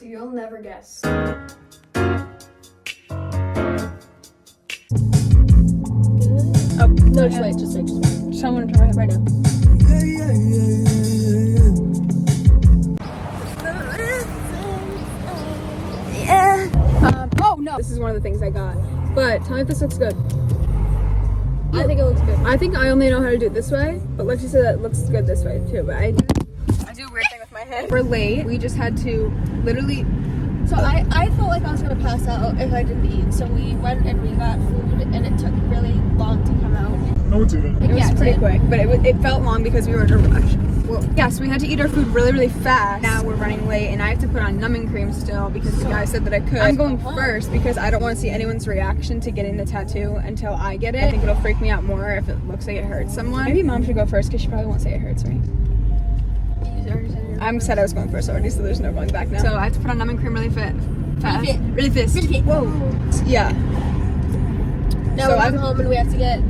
So you'll never guess. Oh, no, just wait. Someone turn my head right now. Oh no, this is one of the things I got. But tell me if this looks good. I think it looks good. I think I only know how to do it this way, but Lexi said that it looks good this way too. But I do a weird thing with my head. We're late. We just had to literally. So I felt like I was gonna pass out if I didn't eat. So we went and we got food, and it took really long to come out. No, it didn't. It was pretty quick, but it felt long because we were in a rush. Well, yeah, so we had to eat our food really fast. Now we're running late, and I have to put on numbing cream still because the guy said that I could. I'm going first because I don't want to see anyone's reaction to getting the tattoo until I get it. I think it'll freak me out more if it looks like it hurts someone. Maybe mom should go first because she probably won't say it hurts me. I said I was going first already, so there's no going back now. So I have to put on numbing cream really fast. Really fast. Whoa. Yeah. Now we're going home and we have to get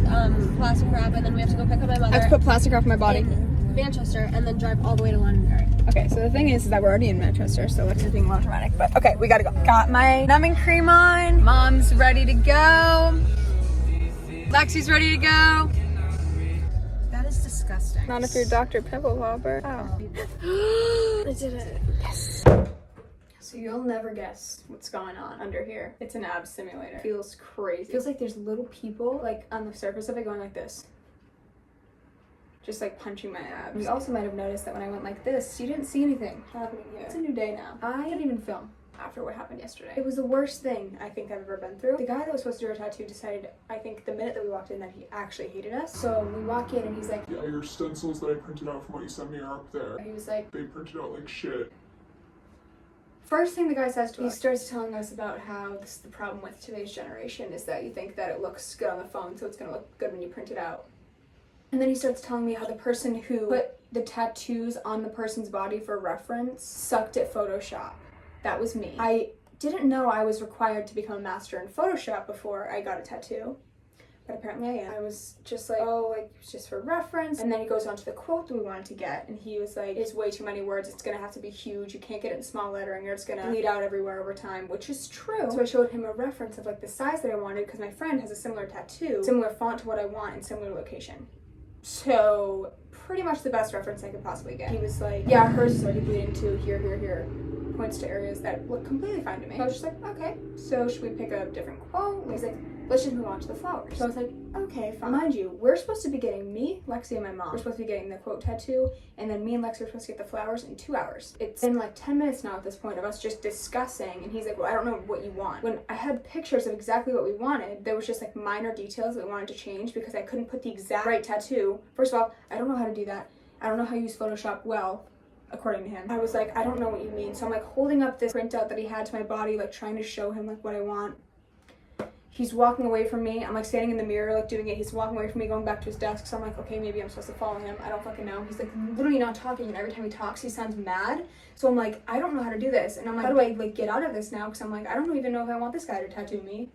plastic wrap, and then we have to go pick up my mother. I have to put plastic wrap on my body. In Manchester, and then drive all the way to Londonderry. Okay, so the thing is that we're already in Manchester, so Lexi's being a little dramatic, but okay, we gotta go. Got my numbing cream on. Mom's ready to go. Lexi's ready to go. That is disgusting. Not if you're Dr. Pimple Popper. Oh. I did it. Yes. So you'll never guess what's going on under here. It's an ab simulator. It feels crazy. It feels like there's little people like on the surface of it going like this. Just like punching my abs. You also might have noticed that when I went like this, you didn't see anything happening here. It's a new day now. I didn't even film after what happened yesterday. It was the worst thing I think I've ever been through. The guy that was supposed to do our tattoo decided, I think the minute that we walked in, that he actually hated us. So we walk in and he's like, Yeah, your stencils that I printed out from what you sent me are up there. he was like, They printed out like shit. first thing the guy says to us, he starts telling us about how this is the problem with today's generation is that you think that it looks good on the phone, so it's gonna look good when you print it out. And then he starts telling me how the person who put the tattoos on the person's body for reference sucked at Photoshop. That was me. I didn't know I was required to become a master in Photoshop before I got a tattoo, but apparently I am. I was just like, oh, like, it's just for reference. And then he goes on to the quote that we wanted to get, and he was like, it's way too many words, it's gonna have to be huge, you can't get it in small lettering, or it's gonna bleed out everywhere over time, which is true. So I showed him a reference of like the size that I wanted, because my friend has a similar tattoo, similar font to what I want, and similar location. So pretty much the best reference I could possibly get. He was like, yeah, hers is already bleeding too, here. Points to areas that look completely fine to me. So I was just like, okay, so should we pick a different quote? He's like, let's just move on to the flowers. So I was like, okay, fine. Mind you, we're supposed to be getting, me, Lexi, and my mom, we're supposed to be getting the quote tattoo, and then me and Lexi are supposed to get the flowers in 2 hours. It's been like 10 minutes now at this point of us just discussing, and he's like, well, I don't know what you want. When I had pictures of exactly what we wanted, there was just like minor details that we wanted to change because I couldn't put the exact right tattoo. First of all, I don't know how to do that. I don't know how to use Photoshop well, according to him. I was like, I don't know what you mean. So I'm like holding up this printout that he had to my body, like trying to show him like what I want. He's walking away from me. I'm like standing in the mirror, like doing it. He's walking away from me, going back to his desk. So I'm like, okay, maybe I'm supposed to follow him. I don't fucking know. He's like literally not talking, and every time he talks, he sounds mad. So I'm like, I don't know how to do this. And I'm like, how do I like get out of this now? Because I'm like, I don't even know if I want this guy to tattoo me.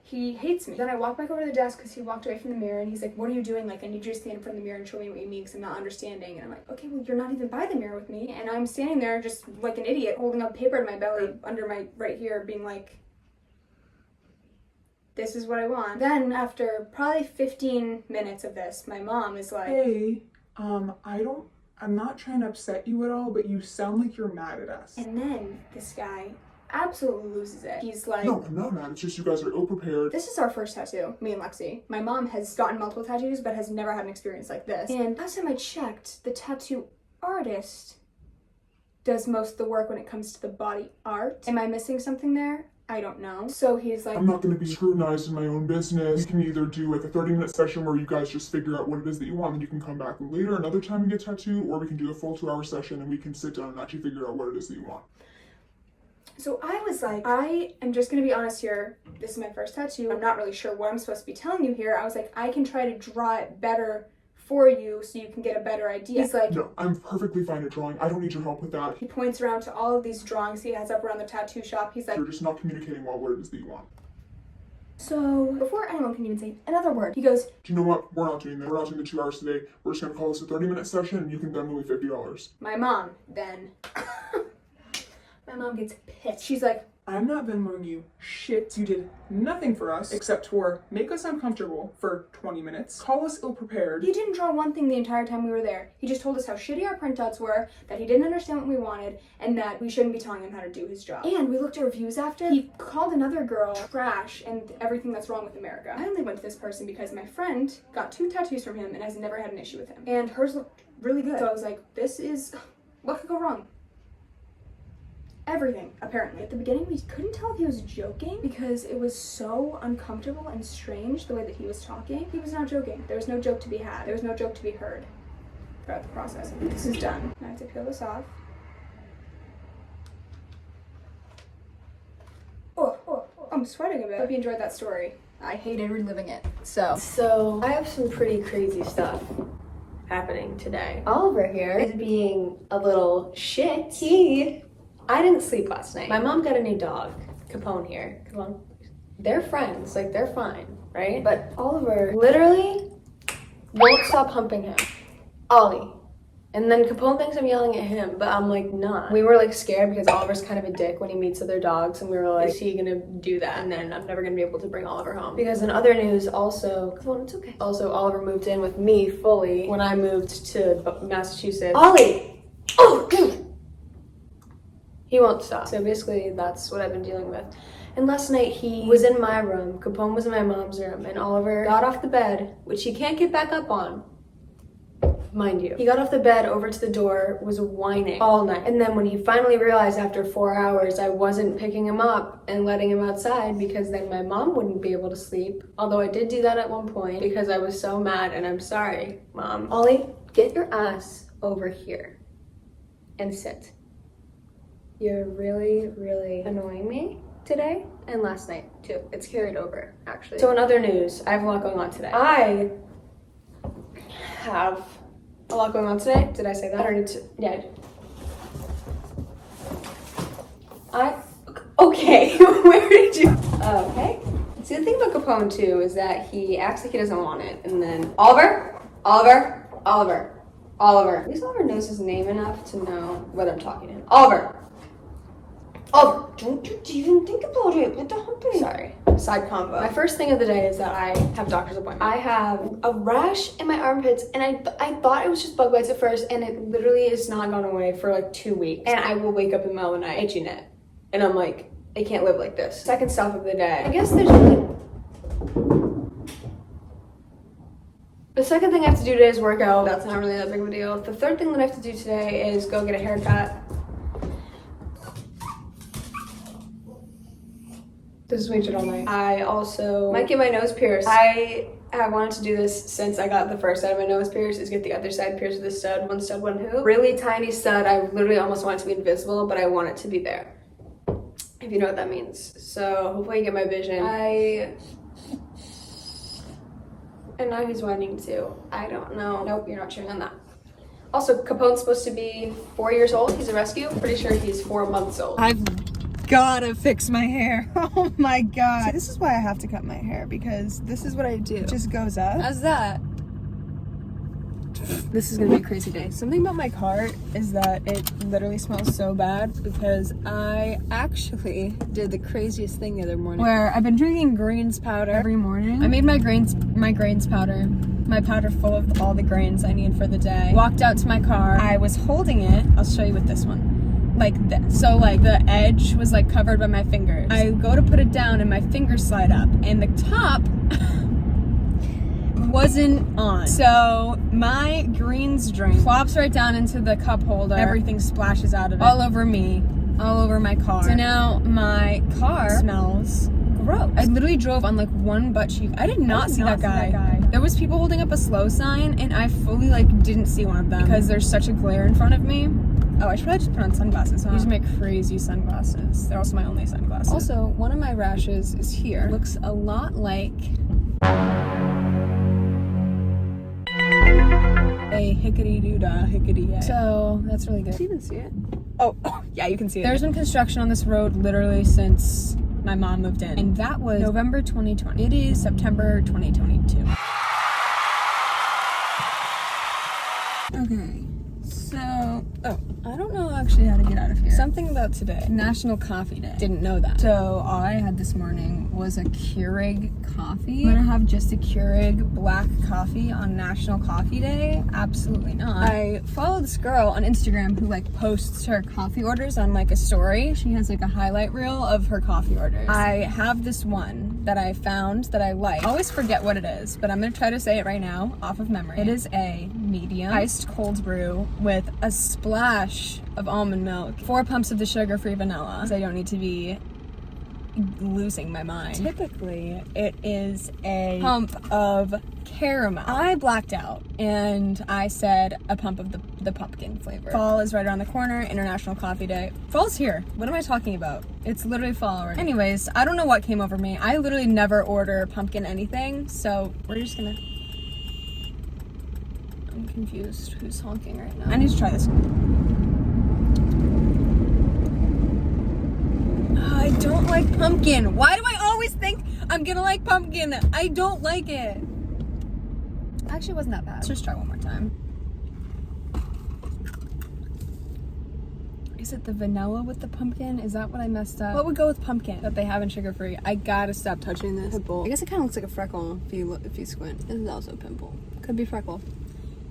He hates me. Then I walk back over to the desk because he walked away from the mirror, and he's like, what are you doing? Like, I need you to stand in front of the mirror and show me what you mean because I'm not understanding. And I'm like, okay, well, you're not even by the mirror with me. And I'm standing there just like an idiot holding up paper in my belly under my right here being like, this is what I want. Then after probably 15 minutes of this, my mom is like, Hey, I'm not trying to upset you at all, but you sound like you're mad at us. and then this guy absolutely loses it. He's like, No, I'm not mad. It's just you guys are ill-prepared. this is our first tattoo, me and Lexi. My mom has gotten multiple tattoos, but has never had an experience like this. And last time I checked, the tattoo artist does most of the work when it comes to the body art. Am I missing something there? I don't know. So he's like, I'm not going to be scrutinized in my own business. We can either do like a 30-minute session where you guys just figure out what it is that you want, and you can come back later another time and get tattooed, or we can do a full 2-hour session and we can sit down and actually figure out what it is that you want. so I was like, I am just gonna be honest here. This is my first tattoo. I'm not really sure what I'm supposed to be telling you here. I was like, I can try to draw it better for you so you can get a better idea. He's like, No, I'm perfectly fine at drawing. I don't need your help with that. he points around to all of these drawings he has up around the tattoo shop. He's like, You're just not communicating well what it is that you want. so before anyone can even say another word, he goes, Do you know what? We're not doing that. We're not doing the 2 hours today. We're just going to call this a 30-minute session, and you can then me $50. my mom then My mom gets pissed. She's like, I'm not Venmoing you shit. You did nothing for us except for make us uncomfortable for 20 minutes, call us ill-prepared. he didn't draw one thing the entire time we were there. He just told us how shitty our printouts were, that he didn't understand what we wanted, and that we shouldn't be telling him how to do his job. And we looked at reviews after. He called another girl trash and everything that's wrong with America. I only went to this person because my friend got 2 tattoos from him and has never had an issue with him. And hers looked really good. So I was like, what could go wrong? Everything, apparently. At the beginning, we couldn't tell if he was joking because it was so uncomfortable and strange the way that he was talking. He was not joking. There was no joke to be had. There was no joke to be heard throughout the process. This is done. Now I have to peel this off. I'm sweating a bit. Hope you enjoyed that story. I hated reliving it. So I have some pretty crazy stuff happening today. Oliver here is being a little shit. I didn't sleep last night. My mom got a new dog, Capone here. Come on. They're friends, like they're fine, right? But Oliver literally won't stop humping him. Ollie. And then Capone thinks I'm yelling at him, but I'm like, nah. We were like scared because Oliver's kind of a dick when he meets other dogs, and we were like, is he gonna do that? And then I'm never gonna be able to bring Oliver home. Because in other news, also, Capone, it's okay. Also, Oliver moved in with me fully when I moved to Massachusetts. Ollie! Oh, dude! He won't stop. So basically, that's what I've been dealing with. And last night, he was in my room, Capone was in my mom's room, and Oliver got off the bed, which he can't get back up on. Mind you. He got off the bed, over to the door, was whining all night. And then when he finally realized after 4 hours I wasn't picking him up and letting him outside because then my mom wouldn't be able to sleep. Although I did do that at one point because I was so mad, and I'm sorry, Mom. Ollie, get your ass over here and sit. You're really, really annoying me today and last night too. It's carried over, actually. So in other news, I have a lot going on today. I have a lot going on today. Did I say that? I don't need to. Yeah. Okay. Where did you? Okay. See, the thing about Capone too is that he acts like he doesn't want it, and then Oliver. At least Oliver knows his name enough to know whether I'm talking to him. Oliver, don't you even think about it. What the humping? Sorry. Side combo. My first thing of the day is that I have a doctor's appointment. I have a rash in my armpits, and I thought it was just bug bites at first, and it literally is not gone away for like 2 weeks. And I will wake up in the middle of the night itching it. And I'm like, I can't live like this. Second stop of the day. I guess there's really... The second thing I have to do today is work out. That's not really that big of a deal. The third thing that I have to do today is go get a haircut. This is waited all night. I also might get my nose pierced. I have wanted to do this since I got the first side of my nose pierced, is get the other side pierced with a stud, one hoop. Really tiny stud. I literally almost want it to be invisible, but I want it to be there. If you know what that means. So hopefully I get my vision. And now he's whining too. I don't know. Nope, you're not chewing on that. Also, Capone's supposed to be 4 years old. He's a rescue. Pretty sure he's 4 months old. I've gotta fix my hair. Oh my god. See, this is why I have to cut my hair, because this is what I do. It just goes up. How's that? This is gonna be a crazy day. Something about my car is that it literally smells so bad because I actually did the craziest thing the other morning where I've been drinking greens powder every morning. I made my greens powder, my powder full of all the grains I need for the day. Walked out to my car. I was holding it. I'll show you with this one. Like this. So like the edge was like covered by my fingers. I go to put it down and my fingers slide up and the top wasn't on. So my greens drink flops right down into the cup holder. Everything splashes out of it. All over me, all over my car. So now my car smells gross. I literally drove on like one butt cheek. I did not see that guy. There was people holding up a slow sign and I fully like didn't see one of them because there's such a glare in front of me. Oh, I should probably just put on sunglasses. These are my crazy sunglasses. They're also my only sunglasses. Also, one of my rashes is here. Looks a lot like a hickety-doo-dah, hickety-yay. So, that's really good. Do you even see it? Oh, yeah, you can see it. There's been construction on this road literally since my mom moved in. And that was November 2020. It is September 2022. Okay. So, I don't know actually how to get out of here. Something about today. National Coffee Day. Didn't know that. So, all I had this morning was a Keurig coffee. I'm gonna have just a Keurig black coffee on National Coffee Day? Absolutely not. I follow this girl on Instagram who like posts her coffee orders on like a story. She has like a highlight reel of her coffee orders. I have this one that I found that I like. I always forget what it is, but I'm gonna try to say it right now off of memory. It is a medium iced cold brew with a splash of almond milk, 4 pumps of the sugar-free vanilla, because I don't need to be losing my mind. Typically, it is a pump of caramel. I blacked out and I said a pump of the pumpkin flavor. Fall is right around the corner. International Coffee Day. Fall's here. What am I talking about? It's literally fall already. Anyways, I don't know what came over me. I literally never order pumpkin anything, so we're just gonna... I'm confused. Who's honking right now? I need to try this. I don't like pumpkin. Why do I always think I'm gonna like pumpkin? I don't like it. Actually, it wasn't that bad. Let's just try one more time. Is it the vanilla with the pumpkin? Is that what I messed up? What would go with pumpkin that they have in sugar-free? I gotta stop touching this. Pimple. I guess it kind of looks like a freckle if you squint. This is also a pimple. Could be freckle.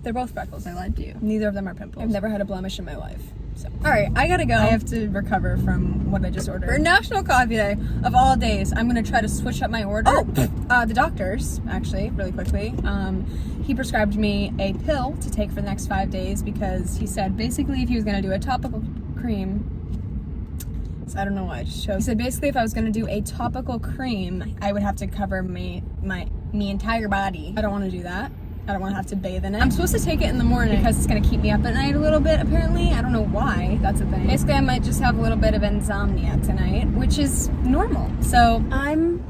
They're both freckles. I lied to you. Neither of them are pimples. I've never had a blemish in my life. So, all right, I gotta go. I have to recover from what I just ordered. For National Coffee Day of all days, I'm gonna try to switch up my order. The doctor's, actually, really quickly, he prescribed me a pill to take for the next 5 days because he said basically if he was gonna do a topical cream, so I don't know why I just chose. He said basically if I was gonna do a topical cream, I would have to cover my entire body. I don't wanna do that. I don't want to have to bathe in it. I'm supposed to take it in the morning because it's going to keep me up at night a little bit, apparently. I don't know why. That's a thing. Basically, I might just have a little bit of insomnia tonight, which is normal. So I'm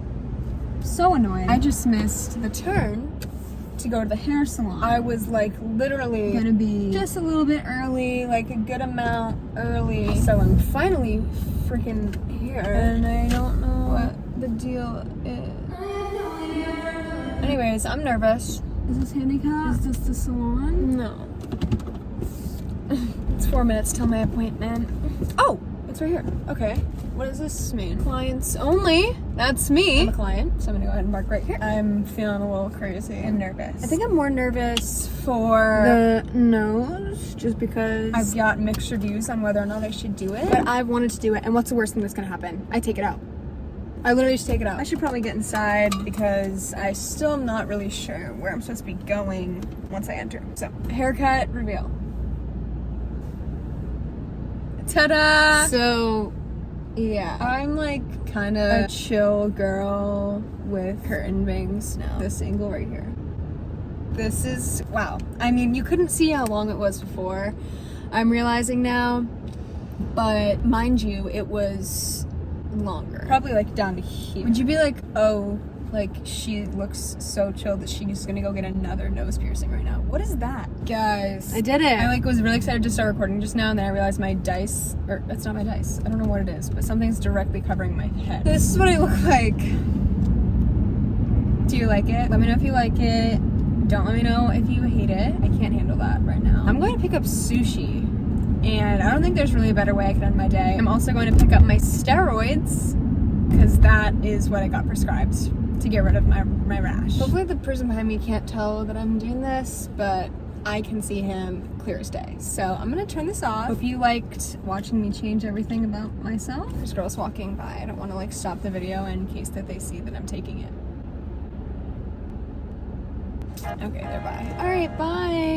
so annoyed. I just missed the turn to go to the hair salon. I was like literally going to be just a little bit early, like a good amount early. So I'm finally freaking here. And I don't know what the deal is. Anyways, I'm nervous. Is this handicap? Is this the salon? No. It's 4 minutes till my appointment. Oh, it's right here. Okay. What does this mean? Clients only. That's me. I'm a client, so I'm gonna go ahead and park right here. I'm feeling a little crazy and nervous. I think I'm more nervous for the nose, just because I've got mixed reviews on whether or not I should do it. But I've wanted to do it, and what's the worst thing that's gonna happen? I take it out. I literally just take it out. I should probably get inside because I still am not really sure where I'm supposed to be going once I enter. So, haircut reveal. Ta-da! So, yeah. I'm like kind of a chill girl with curtain bangs now. This angle right here. This is, wow. I mean, you couldn't see how long it was before. I'm realizing now, but mind you, it was longer. Probably like down to here. Would you be like, oh, like she looks so chill that she's gonna go get another nose piercing right now? What is that? Guys, I did it. I like was really excited to start recording just now, and then I realized my dice, or that's not my dice. I don't know what it is, but something's directly covering my head. This is what I look like. Do you like it? Let me know if you like it. Don't let me know if you hate it. I can't handle that right now. I'm going to pick up sushi. And I don't think there's really a better way I could end my day. I'm also going to pick up my steroids because that is what I got prescribed to get rid of my rash. Hopefully the person behind me can't tell that I'm doing this, but I can see him clear as day. So I'm gonna turn this off. Hope you liked watching me change everything about myself. There's girls walking by. I don't want to like stop the video in case that they see that I'm taking it. Okay, they're by. All right, bye.